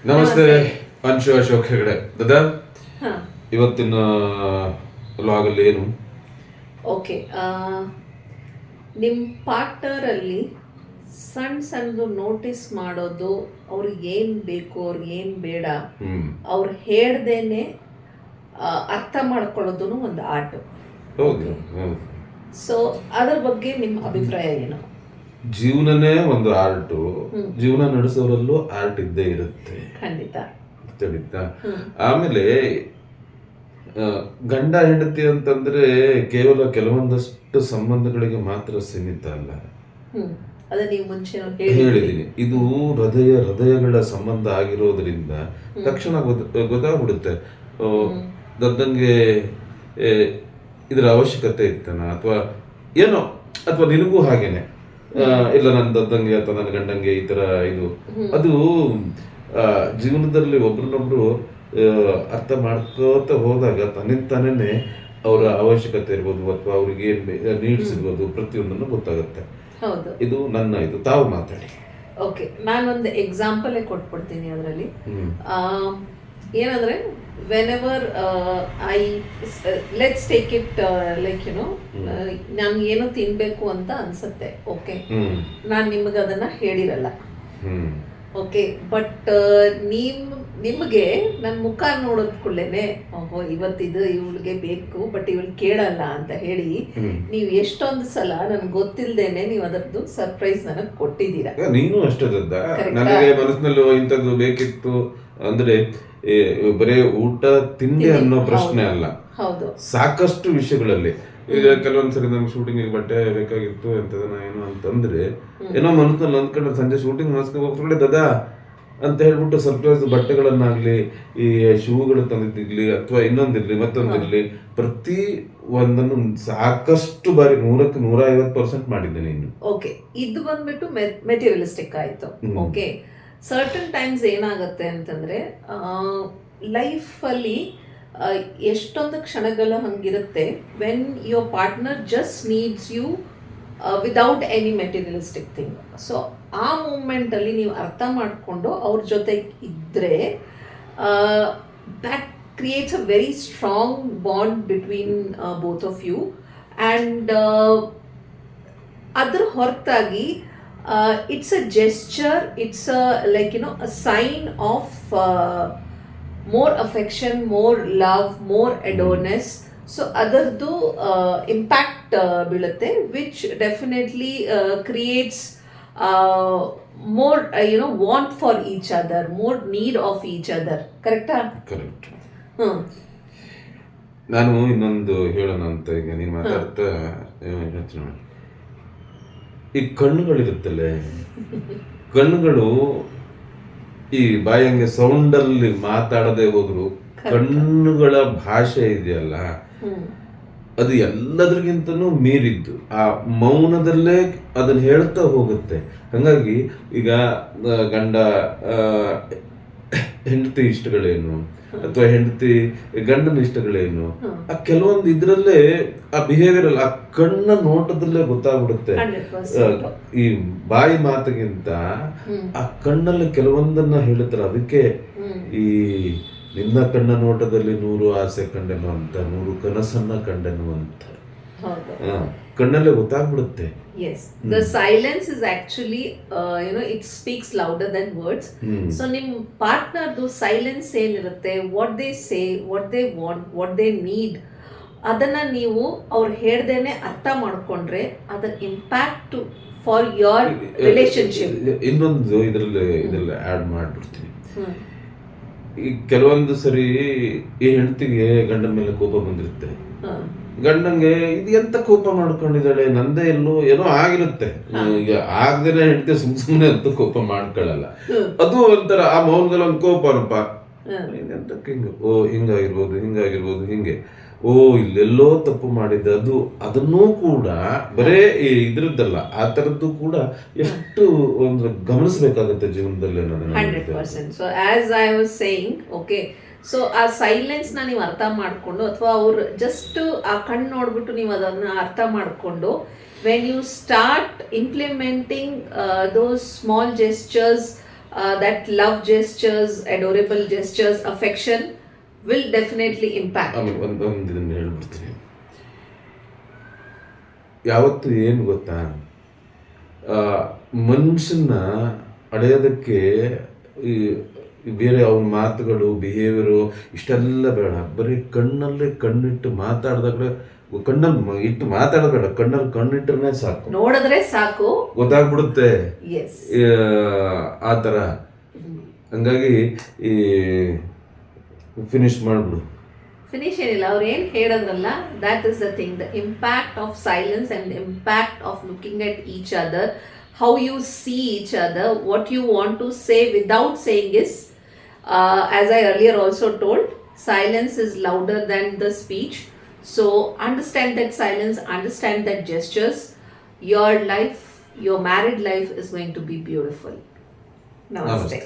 ನಮಸ್ತೆ ಅಂಶು ಅಶೋಕ್ ಹೆಗಡೆ ದಾದಾ. ಹಾ ಇವತ್ತಿನ ಲಾಗಲ್ಲಿ ಏನು ಓಕೆ. ನಿಮ್ಮ ಪಾರ್ಟ್ನರಲ್ಲಿ ಸಣ್ಣದು ನೋಟಿಸ್ ಮಾಡೋದು, ಅವ್ರಿಗೆ ಏನು ಬೇಕು ಅವ್ರಿಗೆ ಏನು ಬೇಡ ಅವ್ರು ಹೇಳ್ದೇನೆ ಅರ್ಥ ಮಾಡ್ಕೊಳ್ಳೋದು ಒಂದು ಆರ್ಟ್. ಹೌದು. ಸೊ ಅದ್ರ ಬಗ್ಗೆ ನಿಮ್ಮ ಅಭಿಪ್ರಾಯ ಏನು? ಜೀವನನೇ ಒಂದು ಆರ್ಟು. ಜೀವನ ನಡೆಸೋರಲ್ಲೂ ಆರ್ಟ್ ಇದ್ದೇ ಇರುತ್ತೆ, ಖಂಡಿತ. ಆಮೇಲೆ ಗಂಡ ಹೆಂಡತಿ ಅಂತಂದ್ರೆ ಕೇವಲ ಕೆಲವೊಂದಷ್ಟು ಸಂಬಂಧಗಳಿಗೆ ಮಾತ್ರ ಸೀಮಿತ ಅಲ್ಲ. ಅದ ನೀವು ಮುಂಚೆ ಹೇಳಿದೀನಿ, ಇದು ಹೃದಯಗಳ ಸಂಬಂಧ ಆಗಿರೋದ್ರಿಂದ ತಕ್ಷಣ ಗೊತ್ತಾಗ್ಬಿಡುತ್ತೆ. ದದ್ದಂಗೆ ಇದರ ಅವಶ್ಯಕತೆ ಇರ್ತನ ಅಥವಾ ಏನೋ, ಅಥವಾ ನಿನಗೂ ಹಾಗೇನೆ, ಇಲ್ಲ ನನ್ನ ದದ್ದಂಗೆ ಅಥವಾ ನನ್ನ ಗಂಡಂಗೆ ಈ ತರ ಇದು ಅದು ಜೀವನದಲ್ಲಿ ಒಬ್ರನ್ನೊಬ್ರು ಅರ್ಥ ಮಾಡ್ಕೋತ ಹೋದಾಗ ತಾನೇ ಅವರ ಅವಶ್ಯಕತೆ ಇರ್ಬೋದು ಅಥವಾ ಅವ್ರಿಗೆ ಏನ್ ನೀಡ್ಸ್ ಇರ್ಬೋದು ಪ್ರತಿಯೊಂದನ್ನು ಗೊತ್ತಾಗುತ್ತೆ. ಇದು ನನ್ನ ಇದು ತಾವು ಮಾತಾಡಿ. ಓಕೆ, ನಾನೊಂದು ಎಕ್ಸಾಂಪಲ್ ಕೊಟ್ಬಿಡ್ತೀನಿ ಅದರಲ್ಲಿ. ಏನಂದ್ರೆ whenever I let's take it like ನನ್ಗೆ ಏನೋ ತಿನ್ಬೇಕು ಅಂತ ಅನ್ಸತ್ತೆ. ಓಕೆ, ನಾನು ನಿಮಗೆ ಅದನ್ನ ಹೇಳಿರಲ್ಲ. ಓಕೆ, ಬಟ್ ನಿಮಗೆ ನನ್ನ ಮುಖ ನೋಡೋದ್ ಕೂಡಲೇನೆ ಓಹೋ ಇವತ್ತಿದು ಇವಳಿಗೆ ಬೇಕು ಬಟ್ ಇವಳು ಕೇಳಲ್ಲ ಅಂತ ಹೇಳಿ ನೀವು ಎಷ್ಟೊಂದು ಸಲ ನನ್ಗೆ ಗೊತ್ತಿಲ್ದೇನೆ ನೀವು ಅದರದ್ದು ಸರ್ಪ್ರೈಸ್ ನನಗೆ ಕೊಟ್ಟಿದ್ದೀರಾ. ನೀನು ಅಷ್ಟೇ ನನಗೆ ಮನಸ್ಸಿನಲ್ಲಿ ಇಂಥದ್ದು ಬೇಕಿತ್ತು ಅಂದ್ರೆ ಬರೇ ಊಟ ತಿಂಡಿ ಅನ್ನೋ ಪ್ರಶ್ನೆ ಅಲ್ಲ. ಹೌದು, ಸಾಕಷ್ಟು ವಿಷಯಗಳಲ್ಲಿ. ಈಗ ಕೆಲವೊಂದ್ಸರಿ ನಮ್ಗೆ ಶೂಟಿಂಗ್ ಬಟ್ಟೆ ಬೇಕಾಗಿತ್ತು ಎಂತದನ ಏನೋ ಅಂತಂದ್ರೆ ಏನೋ ಮನಸ್ಸಿನಲ್ಲಿ ಅಂದ್ಕೊಂಡ್ರೆ ಸಂಜೆ ಶೂಟಿಂಗ್ ಮನಸ್ಕೊಂಡು ಹೋಗ್ಕೊಂಡೆ ದದಾ ಅಂತ ಹೇಳ್ಬಿಟ್ಟು ಸರ್ಪ್ರೈಸ್ ಬಟ್ಟೆಗಳನ್ನಾಗ್ಲಿ ಈ ಶೂಗಳು ತಂದಿರ್ಲಿ ಅಥವಾ ಇನ್ನೊಂದಿರ್ಲಿ ಮತ್ತೊಂದಿರ್ಲಿ ಪ್ರತಿ ಒಂದನ್ನು ಸಾಕಷ್ಟು ಬಾರಿ 100-150% ಮಾಡಿದ್ದೇನೆ ಇನ್ನು. ಓಕೆ, ಇದು ಬಂದ್ಬಿಟ್ಟು ಮೆಟೀರಿಯಲಿಸ್ಟಿಕ್ ಆಯ್ತು. ಓಕೆ, ಸರ್ಟನ್ ಟೈಮ್ಸ್ ಏನಾಗುತ್ತೆ ಅಂತಂದ್ರೆ ಲೈಫಲ್ಲಿ ಎಷ್ಟೊಂದು ಕ್ಷಣಗಳು ಹಂಗಿರುತ್ತೆ when your partner just needs you without any materialistic thing. So ಆ ಮೂಮೆಂಟಲ್ಲಿ ನೀವು ಅರ್ಥ ಮಾಡಿಕೊಂಡು ಅವ್ರ ಜೊತೆ ಇದ್ದರೆ that creates a very strong bond between both of you. And ಅದರ ಹೊರತಾಗಿ it's a gesture, it's a a sign of more affection, more love, more adoreness. So adardu impact ಬೀಳುತ್ತೆ, which definitely creates more want for each other, more need of each other. ಕರೆಕ್ಟಾ? Correct. ನಾನು ಇನ್ನೊಂದು ಹೇಳೋಣ ಅಂತ ಈಗ ನೀನು ಮಾತಾಡ್ತಾ ಯೋಚನೆ ಮಾಡಿ. ಈ ಕಣ್ಣುಗಳಿರುತ್ತಲ್ಲ, ಕಣ್ಣುಗಳು ಈ ಬಾಯಂಗೆ ಸೌಂಡಲ್ಲಿ ಮಾತಾಡದೆ ಹೋದ್ರು ಕಣ್ಣುಗಳ ಭಾಷೆ ಇದೆಯಲ್ಲ ಅದು ಎಲ್ಲದ್ರಿಗಿಂತನೂ ಮೀರಿದ್ದು. ಆ ಮೌನದಲ್ಲೇ ಅದನ್ನ ಹೇಳ್ತಾ ಹೋಗುತ್ತೆ. ಹಂಗಾಗಿ ಈಗ ಗಂಡ ಹೆಂಡತಿ ಇಷ್ಟಗಳೇನು ಅಥವಾ ಹೆಂಡತಿ ಗಂಡನ ಇಷ್ಟಗಳೇನು, ಆ ಕೆಲವೊಂದು ಇದ್ರಲ್ಲೇ ಆ ಬಿಹೇವಿಯರ್ ಅಲ್ಲ, ಆ ಕಣ್ಣ ನೋಟದಲ್ಲೇ ಗೊತ್ತಾಗ್ಬಿಡುತ್ತೆ. ಈ ಬಾಯಿ ಮಾತಿಗಿಂತ ಆ ಕಣ್ಣಲ್ಲಿ ಕೆಲವೊಂದನ್ನ ಹೇಳುತ್ತಾರೆ. ಅದಕ್ಕೆ ಈ ನಿನ್ನ ಕಣ್ಣ ನೋಟದಲ್ಲಿ 100 ಆಸೆ ಕಂಡೆನು ಅಂತ, 100 ಕನಸನ್ನ ಕಂಡೆನು ಅಂತ ಕಣ್ಣಲ್ಲೇ ಗೊತ್ತಾಗ್ಬಿಡುತ್ತೆ. Yes, the silence is actually it speaks louder than words. So ನಿಮ್ಮ ಪಾರ್ಟ್ನರ್ದು ಸೈಲೆನ್ಸ್ ಏನಿರುತ್ತೆ, what they say, what they want, what they need, ಅದನ್ನ ನೀವು ಅವ್ರು ಹೇಳ್ದೇನೆ ಅರ್ಥ ಮಾಡ್ಕೊಂಡ್ರೆ ಅದರ ಇಂಪ್ಯಾಕ್ಟ್ ಫಾರ್ ಯೋರ್ ರಿಲೇಶನ್ಶಿಪ್. ಇನ್ನೊಂದು ಇದರಲ್ಲಿ ಆಡ್ ಮಾಡ್ಬಿಡ್ತೀನಿ. ಈ ಕೆಲವೊಂದು ಸರಿ ಈ ಹೆಂಡತಿಗೆ ಗಂಡನ ಮೇಲೆ ಕೋಪ ಬಂದಿರುತ್ತೆ. ಗಂಡಂಗೆ ಇದು ಎಂತ ಕೋಪ ಮಾಡ್ಕೊಂಡಿದ್ದಾಳೆ, ನಂದೇ ಎಲ್ಲೋ ಏನೋ ಆಗಿರುತ್ತೆ. ಈಗ ಆಗದೇನೆ ಹೆಂಡತಿ ಸುಮ್ಮನೆ ಅಂತ ಕೋಪ ಮಾಡ್ಕೊಳ್ಳಲ್ಲ. ಅದು ಒಂಥರ ಆ ಮೌನದಲ್ಲಿ ಒಂದು ಕೋಪನಪ್ಪ, ಎಂತಕ್ಕೆ ಹಿಂಗೆ, ಓ ಹಿಂಗಾಗಿರ್ಬೋದು ಹಿಂಗೆ, ಓ ಇಲ್ಲೆಲ್ಲೋ ತಪ್ಪು ಮಾಡಿದ್ದೆ, ಅದನ್ನೂ ಕೂಡ ಬರೇ ಇದ್ರದ್ದಲ್ಲ, ಆ ತರದ್ದು ಕೂಡ ಎಷ್ಟು ಒಂದು ಗಮನಿಸಬೇಕಾಗುತ್ತೆ ಜೀವನದಲ್ಲಿ ಅನ್ನೋದನ್ನ. 100%. So as I was saying, okay, so ಆ ಸೈಲೆನ್ಸ್ನ ನೀವು ಅರ್ಥ ಮಾಡಿಕೊಂಡು ಅಥವಾ ಅವ್ರು ಜಸ್ಟ್ ಆ ಕಣ್ಣು ನೋಡ್ಬಿಟ್ಟು ನೀವು ಅದನ್ನು ಅರ್ಥ ಮಾಡಿಕೊಂಡು when you start implementing those small gestures that love gestures, adorable gestures, affection will definitely impact. ಆಮೇಲೆ ಒಂದು ಇದನ್ನ ಹೇಳ್ಬಿಡ್ತೀನಿ. ಯಾವತ್ತು ಏನು ಗೊತ್ತಾ, ಮನುಷ್ಯನ ಅಡೆಯೋದಕ್ಕೆ ಈ ಬೇರೆ ಅವನ ಮಾತುಗಳು, ಬಿಹೇವಿಯರು ಇಷ್ಟೆಲ್ಲ ಬೇಡ. ಬರೀ ಕಣ್ಣಲ್ಲೇ ಕಣ್ಣಿಟ್ಟು ಮಾತಾಡಿದಾಗಲೇ, ಕಣ್ಣಲ್ಲಿ ಇಟ್ಟು ಮಾತಾಡಬೇಡ, ಕಣ್ಣಲ್ಲಿ ಕಣ್ಣಿಟ್ರೆ ಸಾಕು, ನೋಡಿದ್ರೆ ಸಾಕು, ಗೊತ್ತಾಗ್ಬಿಡುತ್ತೆ. Yes. ಆ ಥರ. ಹಂಗಾಗಿ ಈ ಫಿನಿಶ್ ಮಾಡಿಬಿಡು. ಫಿನಿಶ್ ಏನಿಲ್ಲ, ಅವ್ರು ಏನು ಹೇಳಿದ್ರಲ್ಲ, that is the thing, the impact of silence and the impact of looking at each other, how you see each other, what you want to say without saying is, as I earlier also told, silence is louder than the speech. So understand that silence, understand that gestures. Your life, your married life is going to be beautiful. Namaste.